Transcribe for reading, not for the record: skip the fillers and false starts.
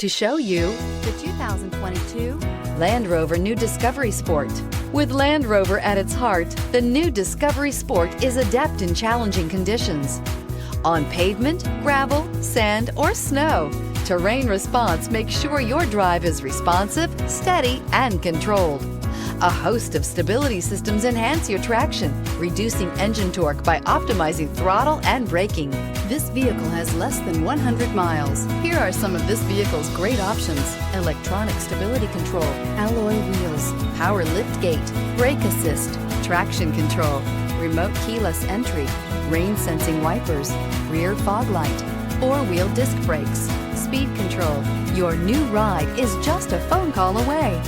to show you the 2022 Land Rover New Discovery Sport. With Land Rover at its heart, the new Discovery Sport is adept in challenging conditions. On pavement, gravel, sand, or snow, terrain response makes sure your drive is responsive, steady, and controlled. A host of stability systems enhance your traction, reducing engine torque by optimizing throttle and braking. This vehicle has less than 100 miles. Here are some of this vehicle's great options: electronic stability control, alloy wheels, power liftgate, brake assist, traction control, remote keyless entry, rain sensing wipers, rear fog light, four-wheel disc brakes, speed control. Your new ride is just a phone call away.